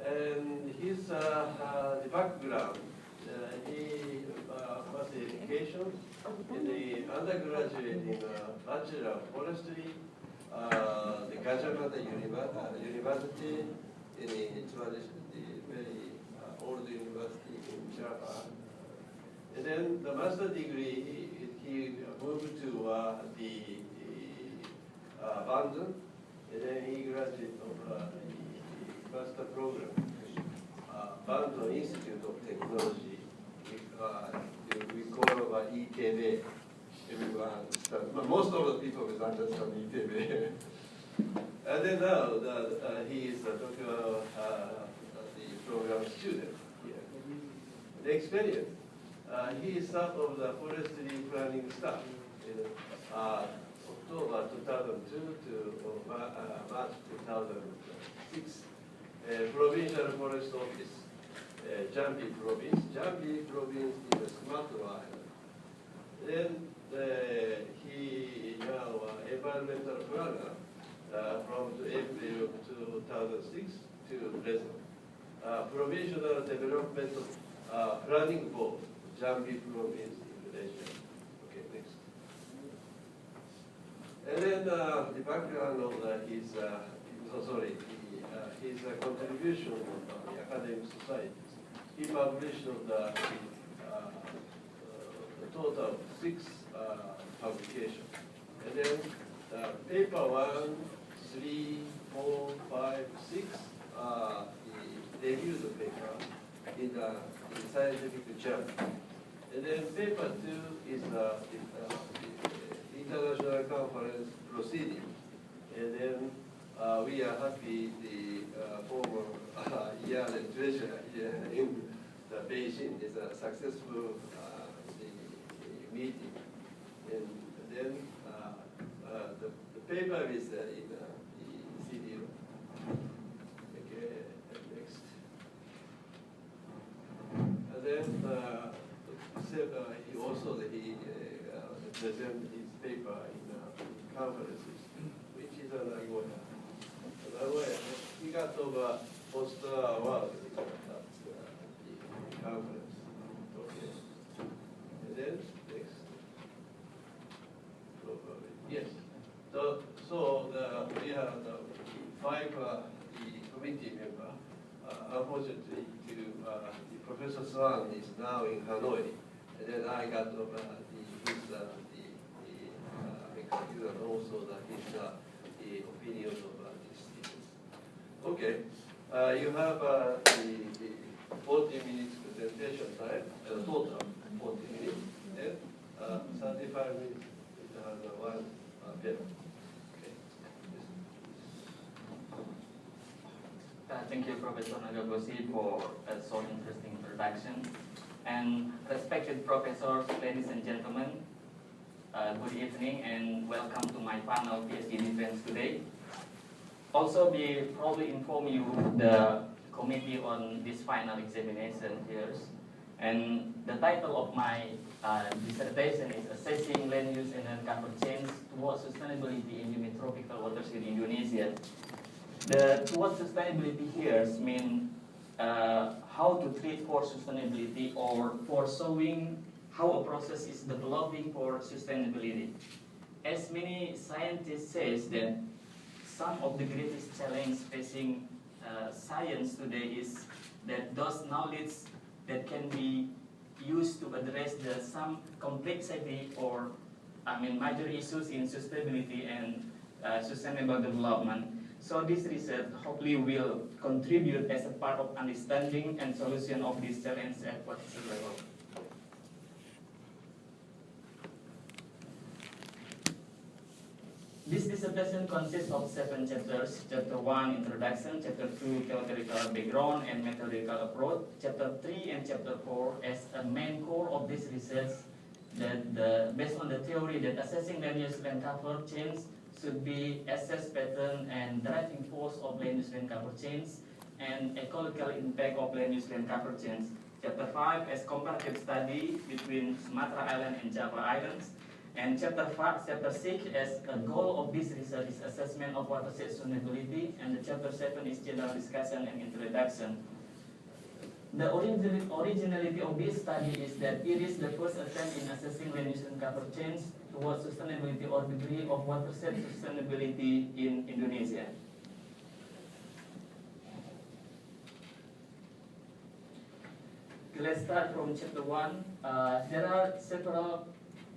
And his the background, he was education in the undergraduate in Bachelor of Forestry, the Gajah Mada University in the very old university in Java. And then the master degree, he moved to the London, and then he graduated of the master program, London Institute of Technology. We call it ITB. Everyone understands. Most of the people will understand ITB. And then now he is a doctoral the program student here. The experience. He is staff of the forestry planning staff in October 2002 to March 2006. Provincial Forest Office, Jambi Province. Jambi Province is a Sumatra island. Then he now environmental planner from April 2006 to present. Provincial Development Planning Board, Jambi Province Indonesia. Okay, next. And then the background of his contribution of the academic societies. He published the total of 6 publications. And then paper 1, 3, 4, 5, 6, the reviewed paper in the scientific journal. And then paper 2 is the international conference proceeding. And then we are happy the former year-end treasurer here in the Beijing is a successful the meeting. And then the paper is in the CD. Okay, next. And then he also he present his paper in conferences, which is an Nagoya. He got over poster award at the conference. Okay. And then next. Yes. So we have the 5 the committee member. Unfortunately, the Professor Swan is now in Hanoi, and then I got over his and also his opinion of these students. Okay, you have the 40 minutes presentation time, total 40 minutes, and 35 minutes it has one paper. Thank you, Professor Nagaboshi, for a so interesting introduction. And respected professors, ladies and gentlemen, good evening and welcome to my panel PhD defense today. Also, we probably inform you the committee on this final examination here. And the title of my dissertation is Assessing Land Use and Land Cover Change Towards Sustainability in Humid Tropical Waters in Indonesia. The towards sustainability here mean how to treat for sustainability or for showing how a process is developing for sustainability. As many scientists say that some of the greatest challenge facing science today is that those knowledge that can be used to address some complexity or major issues in sustainability and sustainable development. So this research hopefully will contribute as a part of understanding and solution of this challenge at policy level. This dissertation consists of 7 chapters. Chapter 1, Introduction. Chapter 2, Theoretical Background and Methodological Approach. Chapter 3 and Chapter 4 as a main core of this research that based on the theory that assessing land use land cover change should be assess pattern and driving force of land use land cover change and ecological impact of land use land cover change. Chapter 5 as comparative study between Sumatra Island and Java Islands. And chapter 6 as a goal of this research is assessment of watershed sustainability, and the chapter 7 is general discussion and introduction. The originality of this study is that it is the first attempt in assessing land use and cover change towards sustainability or degree of watershed sustainability in Indonesia. Let's start from chapter 1. There are several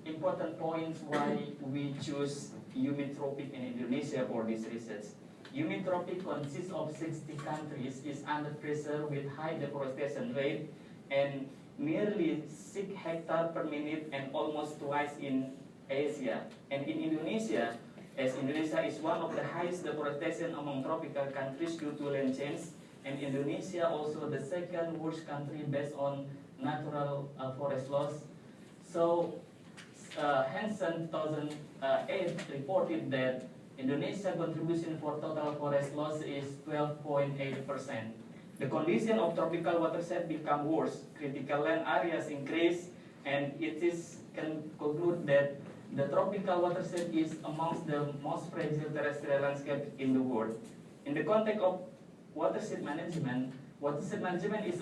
important points why we choose Eumetopic in Indonesia for this research. Eumetopic consists of 60 countries, is under pressure with high deforestation rate and nearly 6 hectares per minute and almost twice in Asia. And in Indonesia, as Indonesia is one of the highest deforestation among tropical countries due to land change, and Indonesia also the second worst country based on natural forest loss. So Hansen 2008 reported that Indonesia contribution for total forest loss is 12.8%. The condition of tropical watershed become worse. Critical land areas increase, and it is can conclude that the tropical watershed is amongst the most fragile terrestrial landscape in the world. In the context of watershed management is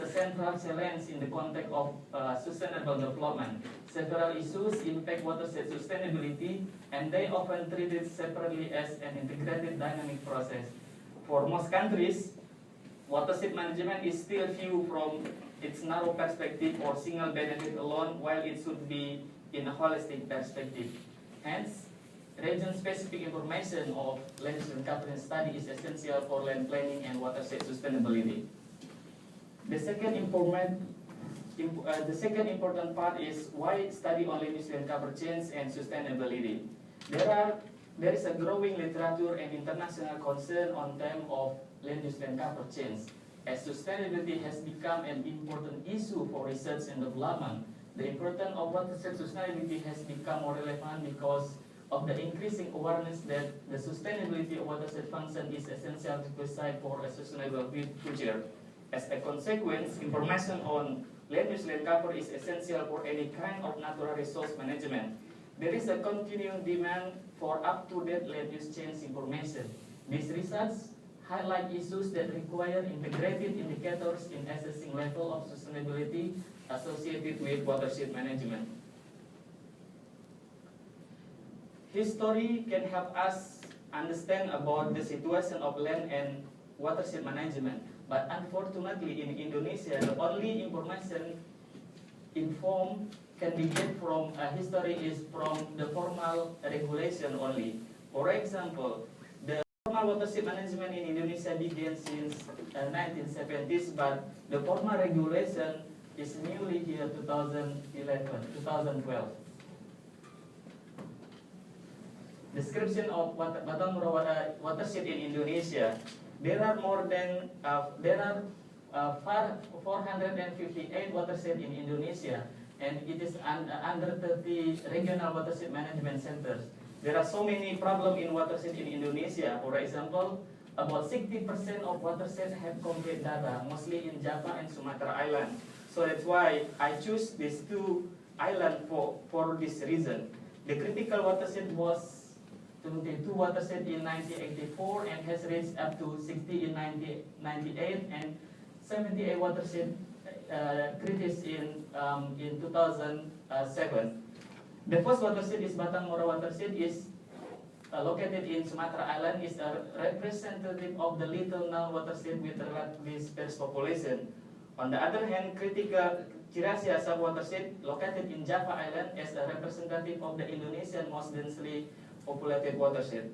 a central challenge in the context of sustainable development. Several issues impact watershed sustainability, and they often treated separately as an integrated dynamic process. For most countries, watershed management is still viewed from its narrow perspective or single benefit alone, while it should be in a holistic perspective. Hence, region-specific information of land use and coverage study is essential for land planning and watershed sustainability. The second important part is why study on land use and cover change and sustainability. There is a growing literature and international concern on terms of land use and cover change. As sustainability has become an important issue for research and development, the importance of watershed sustainability has become more relevant because of the increasing awareness that the sustainability of watershed function is essential to provide for a sustainable future. As a consequence, information on land use land cover is essential for any kind of natural resource management. There is a continuing demand for up-to-date land use change information. This research highlights issues that require integrated indicators in assessing level of sustainability associated with watershed management. History can help us understand about the situation of land and watershed management. But unfortunately, in Indonesia, the only information informed can be get from history is from the formal regulation only. For example, the formal watershed management in Indonesia began since 1970s, but the formal regulation is newly here 2012. Description of Batamoro watershed in Indonesia. There are 458 watersheds in Indonesia, and it is under 30 regional watershed management centers. There are so many problems in watershed in Indonesia. For example, about 60% of watersheds have complete data, mostly in Java and Sumatra Island. So that's why I choose these two islands for this reason. The critical watershed was 22 watershed in 1984 and has reached up to 60 in 1998, and 78 watershed critics in 2007. The first watershed is Batamoro watershed, is located in Sumatra Island, is a representative of the little known watershed with relatively sparse population. On the other hand, critical Chirasia sub-watershed located in Java Island is a representative of the Indonesian most densely populated watershed.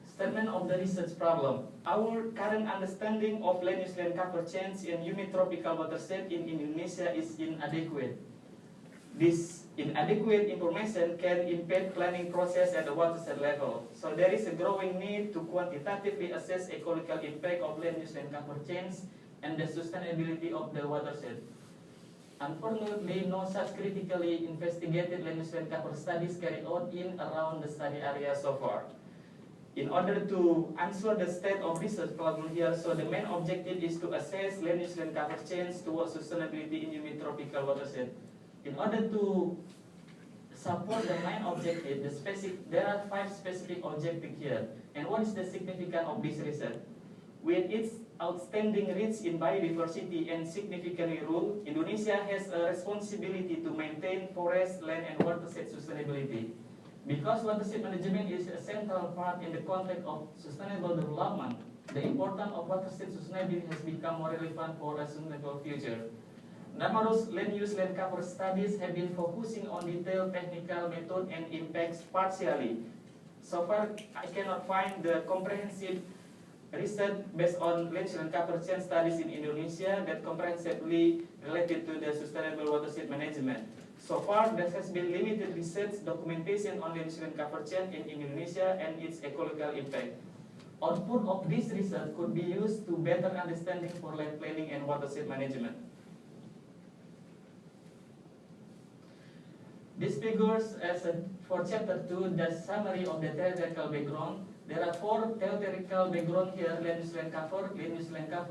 Statement of the research problem. Our current understanding of land use land cover change in humid tropical watershed in Indonesia is inadequate. This inadequate information can impact planning process at the watershed level. So there is a growing need to quantitatively assess ecological impact of land use land cover change and the sustainability of the watershed. Unfortunately, no such critically investigated land use land cover studies carried out in around the study area so far. In order to answer the state of research problem here, so the main objective is to assess land use land cover change towards sustainability in humid tropical watershed. In order to support the main objective, there are 5 specific objectives here. And what is the significance of this research? With its outstanding reach in biodiversity and significant role, Indonesia has a responsibility to maintain forest, land, and watershed sustainability. Because watershed management is a central part in the context of sustainable development, the importance of watershed sustainability has become more relevant for a sustainable future. Numerous land use land cover studies have been focusing on detailed technical method and impacts partially. So far, I cannot find the comprehensive research based on land use land cover change studies in Indonesia that comprehensively related to the sustainable watershed management. So far, there has been limited research documentation on land use land cover change in Indonesia and its ecological impact. Output of this research could be used to better understanding for land planning and watershed management. This figures for chapter 2 the summary of the theoretical background. There are 4 theoretical background here: land use land cover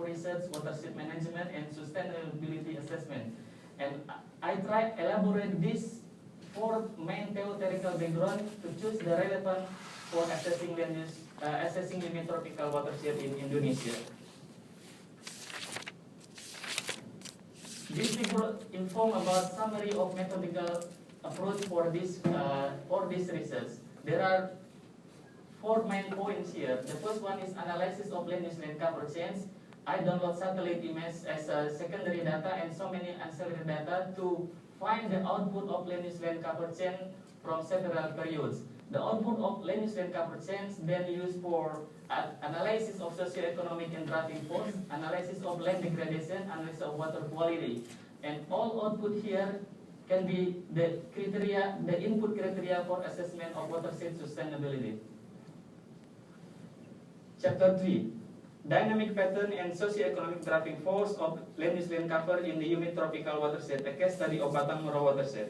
research, watershed management, and sustainability assessment. And I try elaborate these 4 main theoretical background to choose the relevant for assessing land use, assessing humid tropical watershed in Indonesia. This figure inform about summary of methodical approach for this research. There are 4 main points here. The first one is analysis of land use land cover change. I download satellite image as a secondary data and so many ancillary data to find the output of land use land cover change from several periods. The output of land use land cover change then used for analysis of socioeconomic and driving force, analysis of land degradation, analysis of water quality, and all output here can be the input criteria for assessment of watershed sustainability. Chapter 3. Dynamic pattern and socio-economic driving force of land use land cover in the humid tropical watershed, a case study of Batang Moro watershed.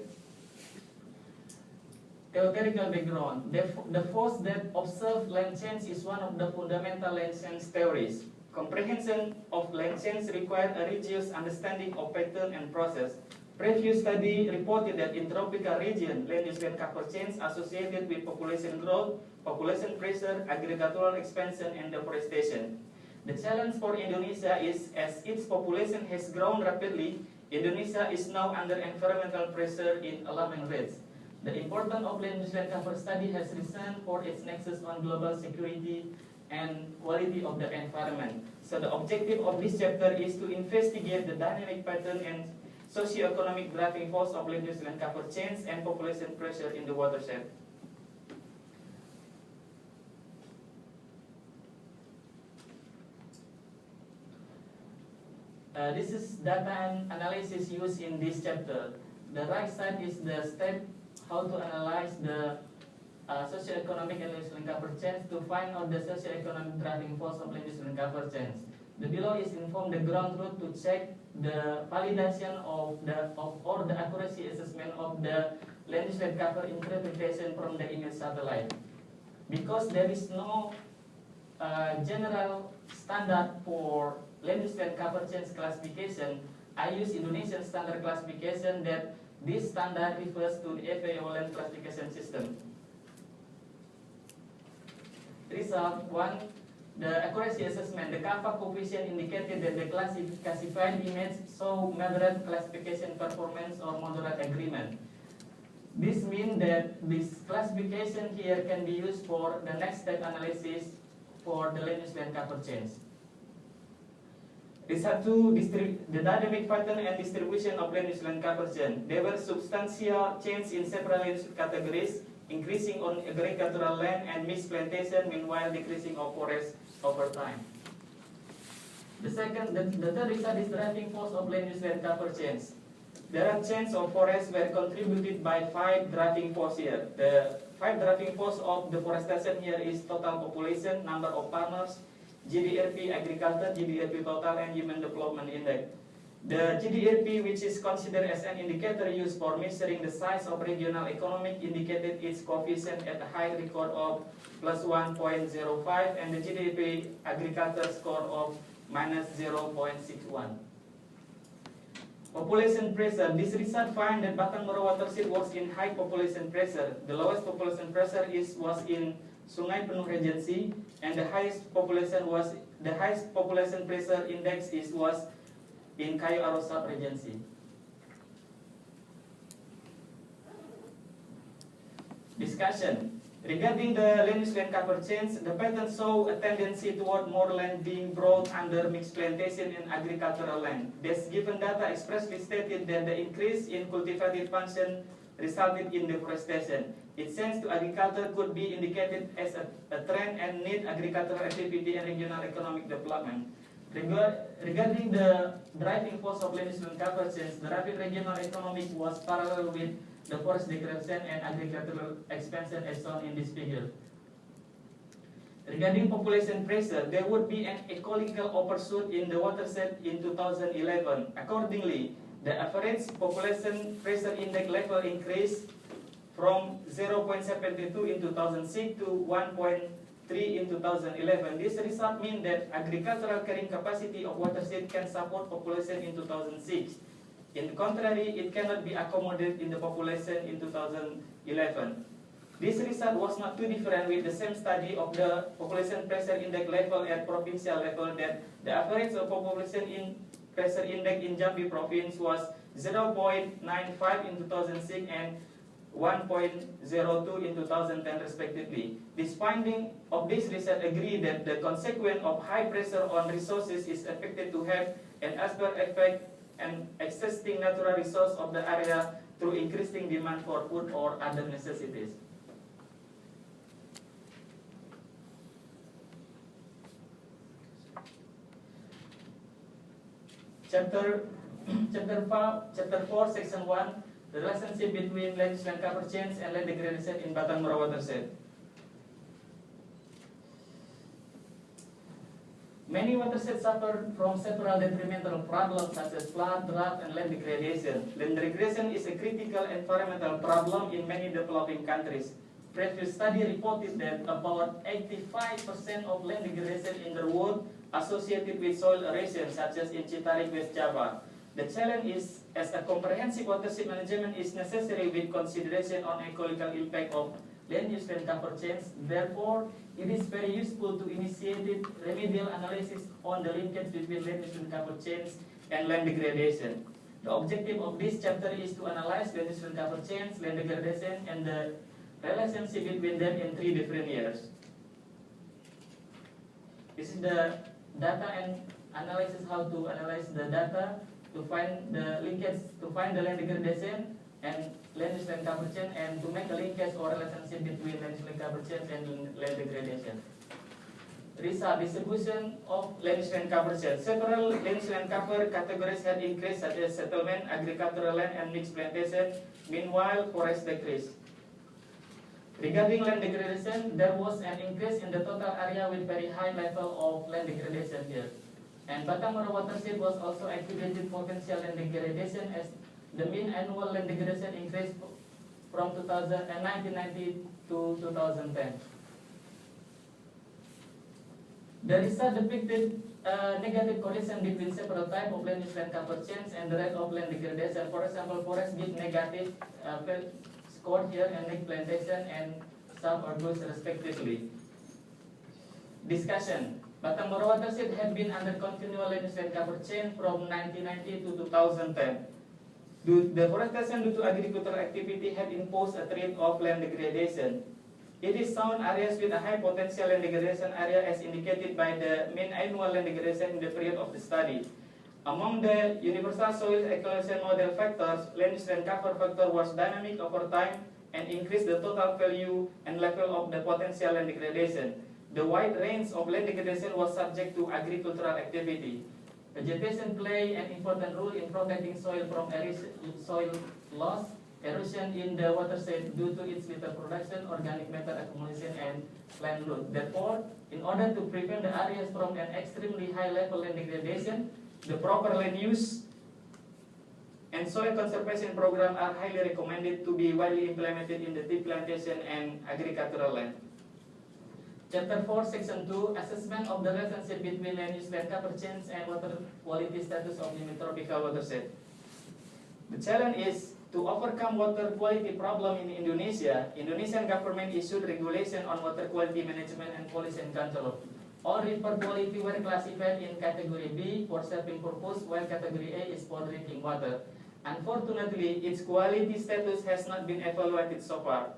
Theoretical background. The force that observes land change is one of the fundamental land change theories. Comprehension of land change requires a rigorous understanding of pattern and process. Previous study reported that in tropical region, land use land cover change associated with population growth, population pressure, agricultural expansion, and deforestation. The challenge for Indonesia is, as its population has grown rapidly, Indonesia is now under environmental pressure in alarming rates. The importance of land use land cover study has risen for its nexus on global security and quality of the environment. So the objective of this chapter is to investigate the dynamic pattern and socio-economic driving force of land use land cover change and population pressure in the watershed. This is data and analysis used in this chapter. The right side is the step how to analyze the socio-economic and land use land cover change to find out the socio-economic driving force of land use land cover change. The below is inform the ground truth to check the validation or the accuracy assessment of the land use land cover interpretation from the image satellite. Because there is no general standard for land use land cover change classification, I use Indonesian standard classification that this standard refers to the FAO land classification system. Result 1. The accuracy assessment. The kappa coefficient indicated that the classified image show moderate classification performance or moderate agreement. This means that this classification here can be used for the next step analysis for the land use land cover change. Result 2, the dynamic pattern and distribution of land use land cover change. There were substantial change in several land use categories, increasing on agricultural land and mixed plantation, meanwhile decreasing of forest over time. The third result is driving force of land use land cover change. There are change of forests were contributed by 5 driving force here. The 5 driving force of deforestation here is total population, number of farmers, GDRP agriculture, GDRP total, and human development index. The GDP, which is considered as an indicator used for measuring the size of regional economic, indicated its coefficient at a high record of plus 1.05 and the GDP agriculture score of minus 0.61. Population pressure. This research finds that Batang Moro watershed was in high population pressure. The lowest population pressure was in Sungai Penuh Regency, and the highest population pressure index was in Cayo Aro Sub Regency. Discussion. Regarding the land use land cover change, the pattern show a tendency toward more land being brought under mixed plantation and agricultural land. This given data expressly stated that the increase in cultivated function resulted in deforestation. Its sense to agriculture could be indicated as a trend and need agricultural activity and regional economic development. Regarding the driving force of land use land cover change, the rapid regional economic was parallel with the forest degradation and agricultural expansion as shown in this figure. Regarding population pressure, there would be an ecological overshoot in the watershed in 2011. Accordingly, the average population pressure index level increased from 0.72 in 2006 to 1.3 in 2011. This result means that agricultural carrying capacity of watershed can support population in 2006. In the contrary, it cannot be accommodated in the population in 2011. This result was not too different with the same study of the population pressure index level at provincial level, that the average of population pressure index in Jambi province was 0.95 in 2006 and 1.02 in 2010 respectively. This finding of this research agree that the consequence of high pressure on resources is expected to have an adverse effect and existing natural resource of the area through increasing demand for food or other necessities. Chapter 4, Section 1, the relationship between land use land cover change and land degradation in Batang Moro watershed. Many watersheds suffer from several detrimental problems such as flood, drought, and land degradation. Land degradation is a critical environmental problem in many developing countries. Previous study reported that about 85% of land degradation in the world associated with soil erosion, such as in Citarik, West Java. The challenge is, as a comprehensive watershed management is necessary with consideration on ecological impact of land use land cover change. Therefore, it is very useful to initiate remedial analysis on the linkage between land use land cover change and land degradation. The objective of this chapter is to analyze land use land cover change, land degradation, and the relationship between them in 3 different years. This is the data and analysis, how to analyze the data to find the linkage, to find the land degradation and land use land cover change, and to make a linkage or relationship between land use land cover change and land degradation. Result: distribution of land use land cover change. Several land use land cover categories had increased, such as settlement, agricultural land, and mixed plantation. Meanwhile, forest decreased. Regarding land degradation, there was an increase in the total area with very high level of land degradation here. And Batang Moro watershed was also accumulated potential land degradation, as the mean annual land degradation increased from 1990 to 2010. The result depicted a negative correlation between several types of land use land cover change and the rate of land degradation. For example, forest give negative score here, and mixed plantation and suburbs respectively. Discussion. Batang Moro watershed had been under continual land use land cover change from 1990 to 2010. Deforestation due to agricultural activity had imposed a trend of land degradation. It is shown areas with a high potential land degradation area as indicated by the mean annual land degradation in the period of the study. Among the universal soil ecological model factors, land use land cover factor was dynamic over time and increased the total value and level of the potential land degradation. The wide range of land degradation was subject to agricultural activity. Vegetation play an important role in protecting soil from soil loss, erosion in the watershed due to its little production, organic matter accumulation, and land loss. Therefore, in order to prevent the areas from an extremely high level land degradation, the proper land use and soil conservation program are highly recommended to be widely implemented in the tea plantation and agricultural land. Chapter 4, Section 2, Assessment of the relationship between land use land cover change and water quality status of the tropical watershed. The challenge is to overcome water quality problem in Indonesia. Indonesian government issued regulation on water quality management and policy and control. All river quality were classified in category B for serving purpose, while category A is for drinking water. Unfortunately, its quality status has not been evaluated so far.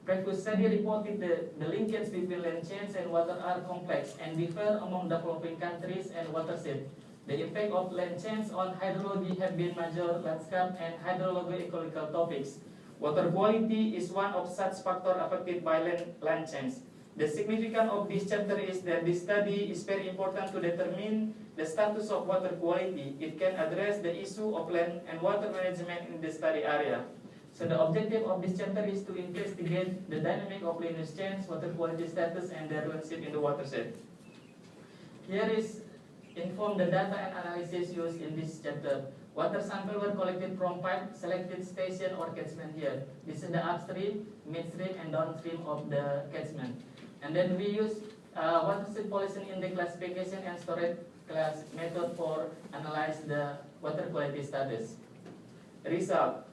Previous study reported the linkage between land change and water are complex and differ among developing countries and watershed. The effect of land change on hydrology have been major landscape and hydrological topics. Water quality is one of such factors affected by land change. The significance of this chapter is that this study is very important to determine the status of water quality. It can address the issue of land and water management in the study area. So the objective of this chapter is to investigate the dynamic of land use change, water quality status, and their relationship in the watershed. Here is inform the data and analysis used in this chapter. Water samples were collected from 5 selected station or catchment here. This is the upstream, midstream, and downstream of the catchment. And then we use watershed pollution index classification and storage class method for analyze the water quality status. Result: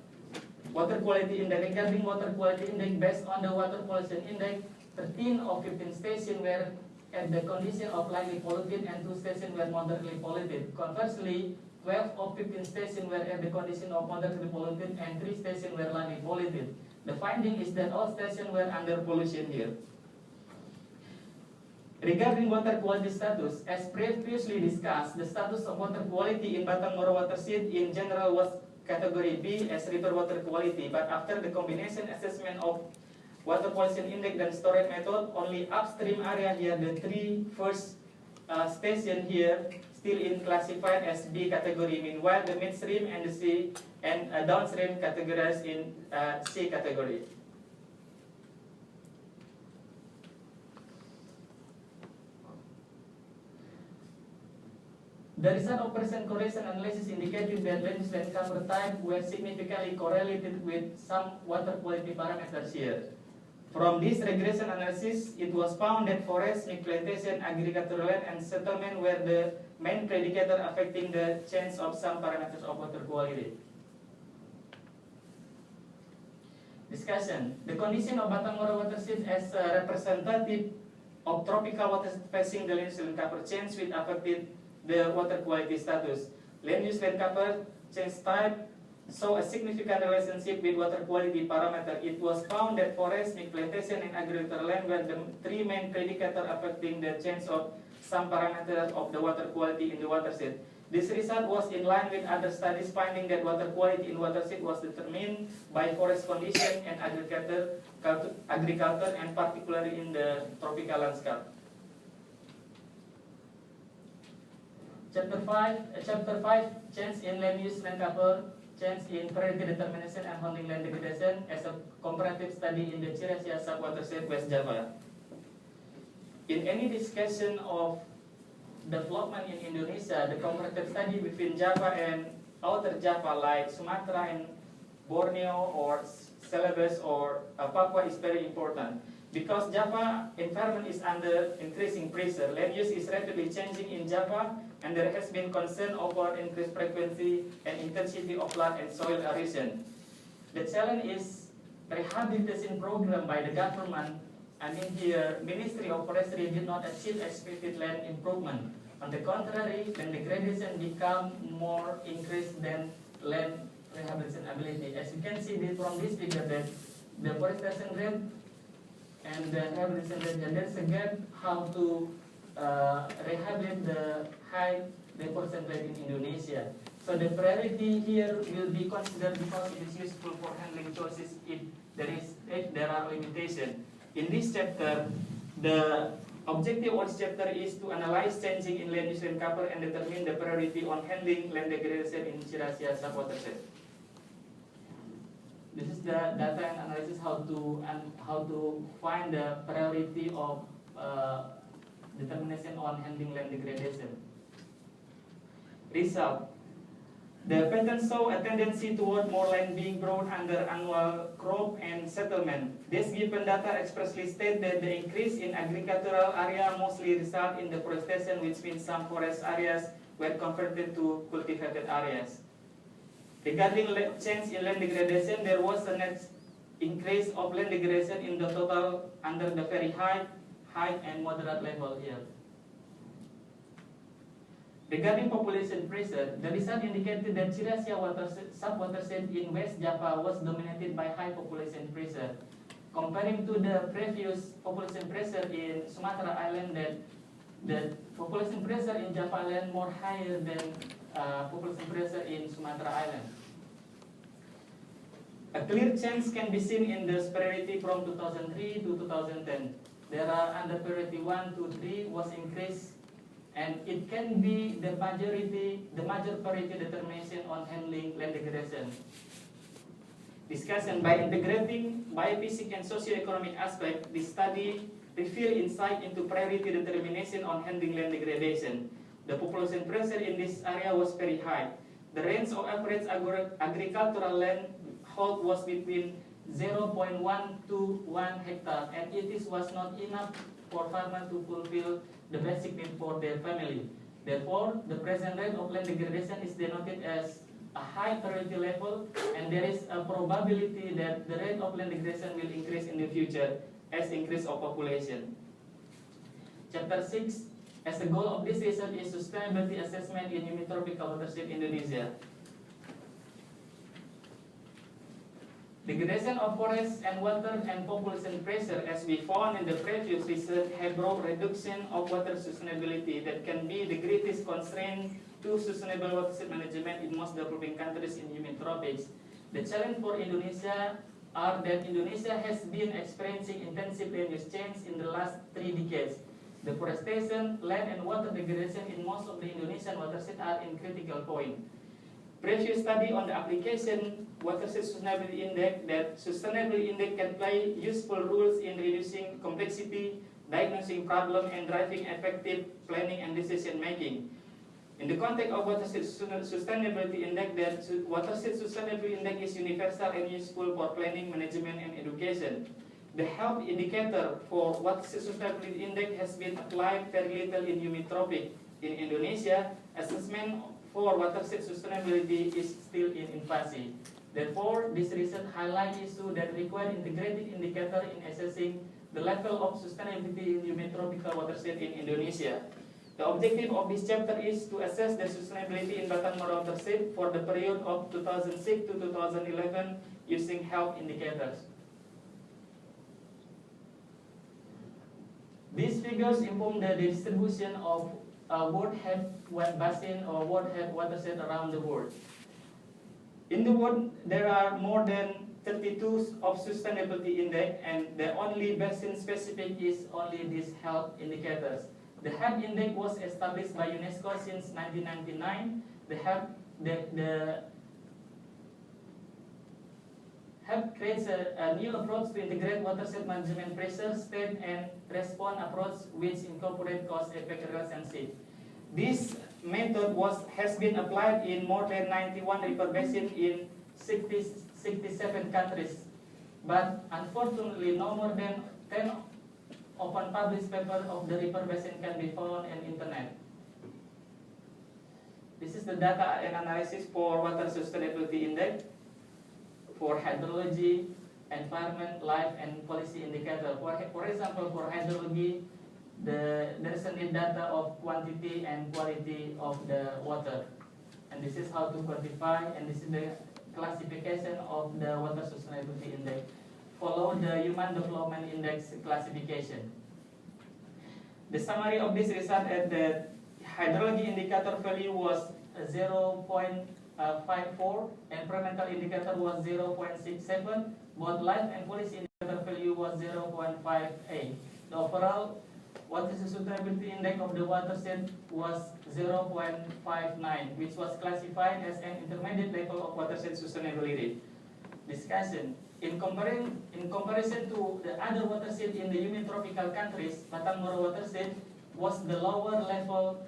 water quality index. Regarding water quality index, based on the water pollution index, 13 of 15 stations were at the condition of lightly polluted and 2 stations were moderately polluted. Conversely, 12 of 15 stations were at the condition of moderately polluted and 3 stations were lightly polluted. The finding is that all stations were under pollution here. Regarding water quality status, as previously discussed, the status of water quality in Batanghoro watershed in general was category B as river water quality, but after the combination assessment of water pollution index and storage method, only upstream area here, the 3 first station here, still in classified as B category. Meanwhile, the midstream and the C and downstream categorized in C category. The result of percent correlation analysis indicated that land use land cover type were significantly correlated with some water quality parameters here. From this regression analysis, it was found that forest, milk plantation, agricultural land, and settlement were the main predicator affecting the change of some parameters of water quality. Discussion: the condition of Batanghoro watershed as a representative of tropical waters facing the land use land cover change which affected the water quality status. Land use land cover change type saw a significant relationship with water quality parameter. It was found that forest, milk plantation, and agricultural land were the 3 main predicators affecting the change of some parameters of the water quality in the watershed. This result was in line with other studies finding that water quality in watershed was determined by forest condition and agriculture and particularly in the tropical landscape. Chapter 5, change in land use land cover, change in priority determination and handling land degradation as a comparative study in the Chiracea subwatershed West Java. In any discussion of development in Indonesia, the comparative study between Java and outer Java like Sumatra and Borneo or Celebes or Papua is very important. Because Java environment is under increasing pressure, land use is rapidly changing in Java, and there has been concern over increased frequency and intensity of flood and soil erosion. The challenge is rehabilitation program by the government. Here, Ministry of Forestry did not achieve expected land improvement. On the contrary, land degradation become more increased than land rehabilitation ability. As you can see from this figure that the forestation rate and the rehabilitation rate, and there's a gap how to rehabilitate the high deforestation rate in Indonesia. So the priority here will be considered because it is useful for handling choices if there are limitations. In this chapter, the objective of this chapter is to analyze changing in land use land cover and determine the priority on handling land degradation in Chiracea subwatershed. This is the data and analysis how to find the priority of determination on handling land degradation. Result: The pattern show a tendency toward more land being brought under annual crop and settlement. This given data expressly state that the increase in agricultural area mostly result in deforestation, which means some forest areas were converted to cultivated areas. Regarding change in land degradation, there was a net increase of land degradation in the total under the very high and moderate level here. Regarding population pressure, the result indicated that Chirasia sub-watershed in West Java was dominated by high population pressure. Comparing to the previous population pressure in Sumatra Island, that the population pressure in Java Island more higher than population pressure in Sumatra Island. A clear change can be seen in the severity from 2003 to 2010. There are under priority 1 to 3 was increased, and it can be the major priority determination on handling land degradation. Discussion: by integrating biophysical and socioeconomic aspects, this study revealed insight into priority determination on handling land degradation. The population pressure in this area was very high. The range of average agricultural land hold was between 0.1 to 1 hectare, and it was not enough for farmers to fulfill the basic need for their family. Therefore, the present rate of land degradation is denoted as a high priority level, and there is a probability that the rate of land degradation will increase in the future as increase of population. Chapter 6, as the goal of this research is sustainability assessment in humid tropical watershed Indonesia. Degradation of forests and water and population pressure, as we found in the previous research, have brought reduction of water sustainability that can be the greatest constraint to sustainable watershed management in most developing countries in humid tropics. The challenge for Indonesia are that Indonesia has been experiencing intensive land use change in the last 3 decades. Deforestation, land and water degradation in most of the Indonesian watersheds are in critical point. Previous study on the application watershed sustainability index, that sustainability index can play useful roles in reducing complexity, diagnosing problem, and driving effective planning and decision making. In the context of watershed sustainability index, that watershed sustainability index is universal and useful for planning, management, and education. The health indicator for watershed sustainability index has been applied very little in humid tropic. In Indonesia, assessment for watershed sustainability is still in infancy. Therefore, this research highlights issues that require integrated indicator in assessing the level of sustainability in humid tropical watershed in Indonesia. The objective of this chapter is to assess the sustainability in Batam Moro watershed for the period of 2006 to 2011 using health indicators. These figures inform the distribution of world head basin or world head watershed around the world. In the world, there are more than 32 of sustainability index, and the only basin specific is only these health indicators. The health index was established by UNESCO since 1999. The HEP creates a new approach to integrate watershed management pressure, state, and response approach which incorporate cause-effect relationship. This method has been applied in more than 91 river basins in 67 countries, but unfortunately no more than 10 open published papers of the river basin can be found on internet. This is the data and analysis for water sustainability index, for hydrology, environment, life, and policy indicator. For example, for hydrology, there is a need data of quantity and quality of the water, and this is how to quantify, and this is the classification of the water sustainability index. Follow the Human Development Index classification. The summary of this result is that hydrology indicator value was 0.54, environmental indicator was 0.67, both life and policy indicator value was 0.58. The overall water sustainability index of the watershed was 0.59, which was classified as an intermediate level of watershed sustainability. Discussion. In comparison to the other watershed in the humid tropical countries, Batam Moro watershed was the lower level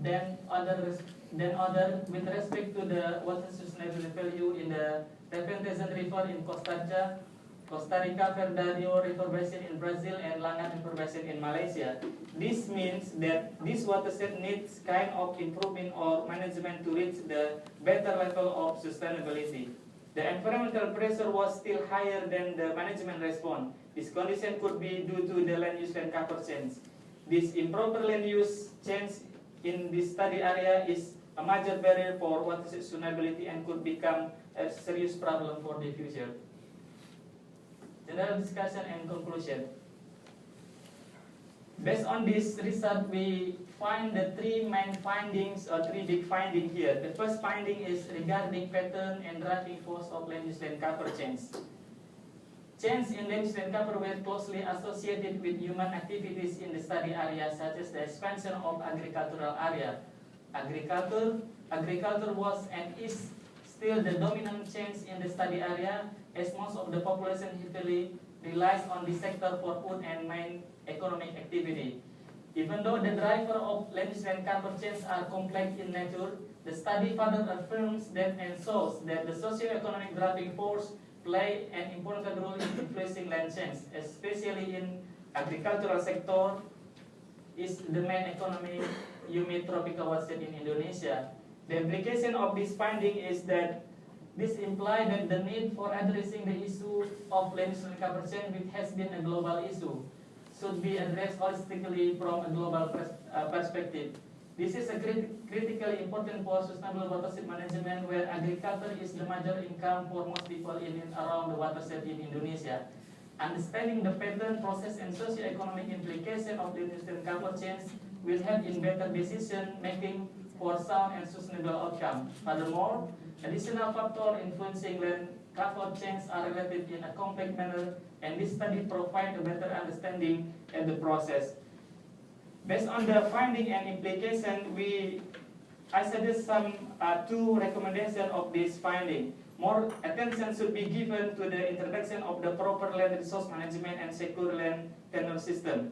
than other than other with respect to the water sustainability value in the Tefentezan River in Costa Rica, Verdario River Basin in Brazil, and Langat River Basin in Malaysia. This means that this watershed needs kind of improvement or management to reach the better level of sustainability. The environmental pressure was still higher than the management response. This condition could be due to the land use and cover change. This improper land use change in this study area is a major barrier for water sustainability and could become a serious problem for the future. General discussion and conclusion. Based on this research, we find the three main findings or three big findings here. The first finding is regarding pattern and driving force of land use and cover change. Change in land use and cover were closely associated with human activities in the study area, such as the expansion of agricultural area. Agriculture was and is still the dominant change in the study area, as most of the population heavily relies on this sector for food and main economic activity. Even though the driver of land use and cover change are complex in nature, the study further affirms that and shows that the socio-economic driving force play an important role in influencing land change, especially in agricultural sector is the main economy humid tropical watershed in Indonesia. The implication of this finding is that this implies that the need for addressing the issue of land use and cover change, which has been a global issue, should be addressed holistically from a global perspective. This is a critically important for sustainable watershed management, where agriculture is the major income for most people in and around the watershed in Indonesia. Understanding the pattern, process, and socio-economic implication of land use and cover change will help in better decision making for sound and sustainable outcome. Furthermore, additional factors influencing land cover change are related in a complex manner, and this study provides a better understanding of the process. Based on the finding and implication, I suggest some two recommendations of this finding. More attention should be given to the introduction of the proper land resource management and secure land tenure system.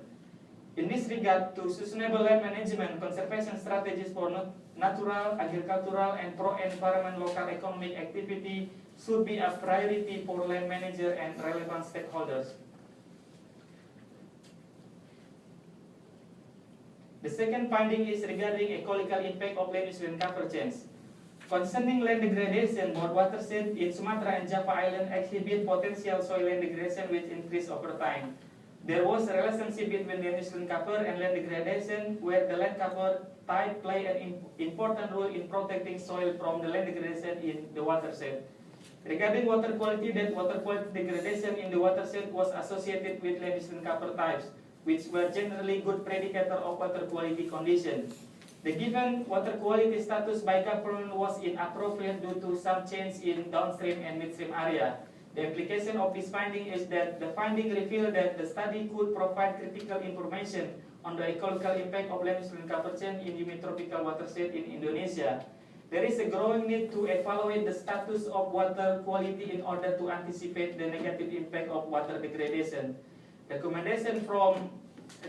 In this regard, to sustainable land management, conservation strategies for natural, agricultural, and pro-environment local economic activity should be a priority for land manager and relevant stakeholders. The second finding is regarding ecological impact of land use and cover change. Concerning land degradation, both watersheds in Sumatra and Java Island exhibit potential soil land degradation which increase over time. There was a relationship between land use and cover and land degradation, where the land cover type play an important role in protecting soil from the land degradation in the watershed. Regarding water quality, that water quality degradation in the watershed was associated with land use and cover types, which were generally good predictor of water quality condition. The given water quality status by government was inappropriate due to some change in downstream and midstream area. The implication of this finding is that the finding revealed that the study could provide critical information on the ecological impact of land use and cover change in humid tropical watershed in Indonesia. There is a growing need to evaluate the status of water quality in order to anticipate the negative impact of water degradation. Recommendations from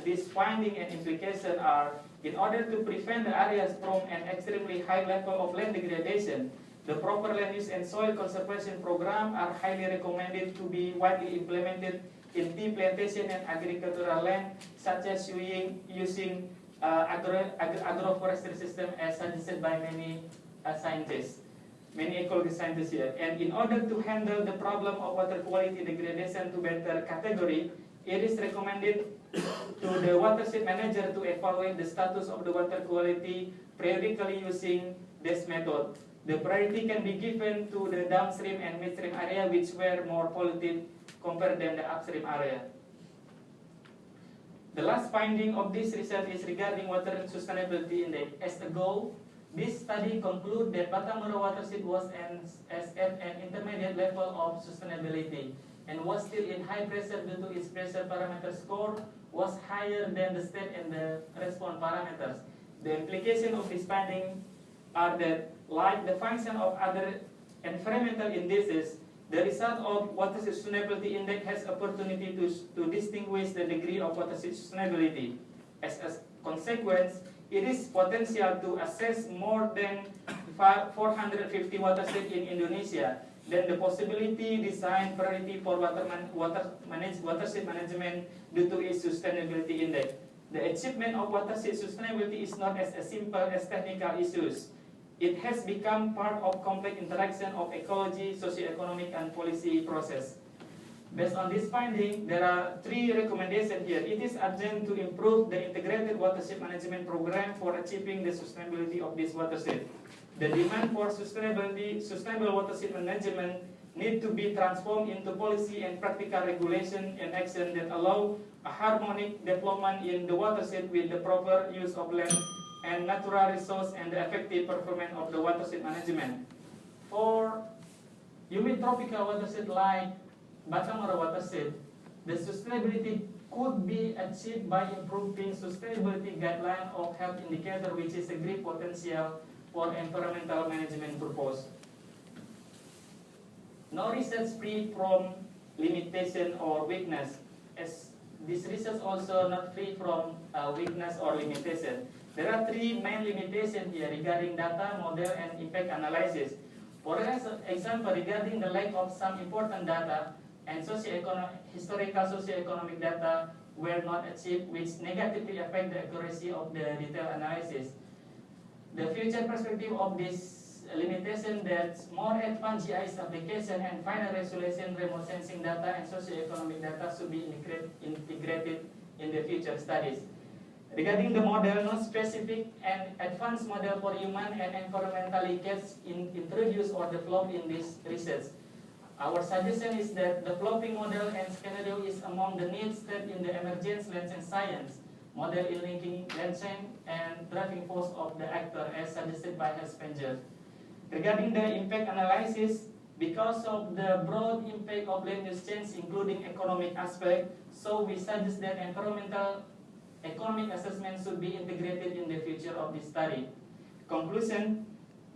this finding and implication are: in order to prevent the areas from an extremely high level of land degradation, the proper land use and soil conservation program are highly recommended to be widely implemented in tea plantation and agricultural land, such as using agroforestry system as suggested by many scientists, many ecology scientists here. And in order to handle the problem of water quality degradation to better category, it is recommended to the watershed manager to evaluate the status of the water quality periodically using this method. The priority can be given to the downstream and midstream area, which were more polluted compared than the upstream area. The last finding of this research is regarding water sustainability index. As a goal, this study concluded that Batamoro watershed was at an intermediate level of sustainability and was still in high pressure due to its pressure parameter score was higher than the state and the response parameters. The implication of this finding are that, like the function of other environmental indices, the result of water sustainability index has opportunity to distinguish the degree of water sustainability. As a consequence, it is potential to assess more than 450 watersheds in Indonesia. Then the possibility design priority for watershed management due to its sustainability index. The achievement of watershed sustainability is not as simple as technical issues. It has become part of complex interaction of ecology, socioeconomic, and policy process. Based on this finding, there are 3 recommendations here. It is urgent to improve the integrated watershed management program for achieving the sustainability of this watershed. The demand for sustainable watershed management need to be transformed into policy and practical regulation and action that allow a harmonic development in the watershed with the proper use of land and natural resource and the effective performance of the watershed management. For humid tropical watershed like Bacamara watershed, the sustainability could be achieved by improving sustainability guideline of health indicator, which is a great potential for environmental management purpose. No research free from limitation or weakness, as this research also not free from weakness or limitation. There are 3 main limitations here regarding data, model, and impact analysis. For example, regarding the lack of some important data and historical socioeconomic data were not achieved, which negatively affect the accuracy of the detailed analysis. The future perspective of this limitation that more advanced GIS application and final resolution remote sensing data and socioeconomic data should be integrated in the future studies. Regarding the model, no specific and advanced model for human and environmental gets introduced or developed in this research. Our suggestion is that developing model and scenario is among the needs that in the emergence land and science, model in linking land change and driving force of the actor as suggested by Hespenger. Regarding the impact analysis, because of the broad impact of land use change including economic aspect, so we suggest that environmental economic assessment should be integrated in the future of this study. Conclusion,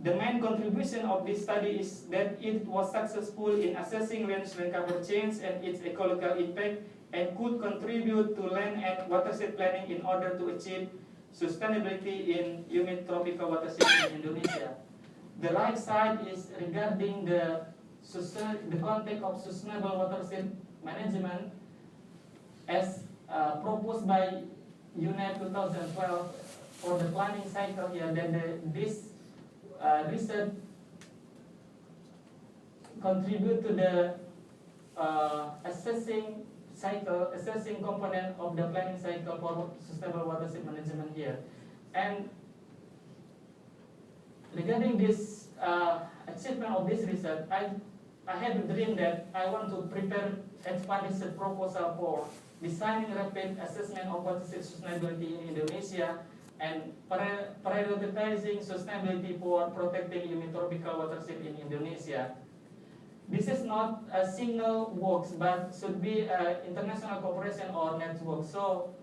the main contribution of this study is that it was successful in assessing land cover change and its ecological impact and could contribute to land and watershed planning in order to achieve sustainability in humid tropical watersheds in Indonesia. The right side is regarding the context of sustainable watershed management as proposed by UNEP 2012 for the planning cycle here. This research contribute to the assessing component of the planning cycle for sustainable watershed management here. And regarding this achievement of this research, I had a dream that I want to prepare expanded proposal for designing rapid assessment of watershed sustainability in Indonesia and prioritizing sustainability for protecting humid tropical watershed in Indonesia. This is not a single works, but should be international cooperation or network. So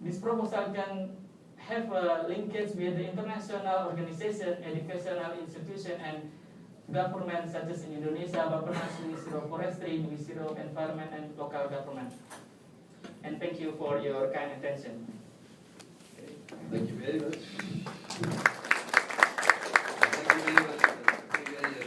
this proposal can have a linkage with the international organization, educational institution, and government such as in Indonesia, Bappenas, Ministry of Forestry, Ministry of Environment, and local government. And thank you for your kind attention. Thank you very much.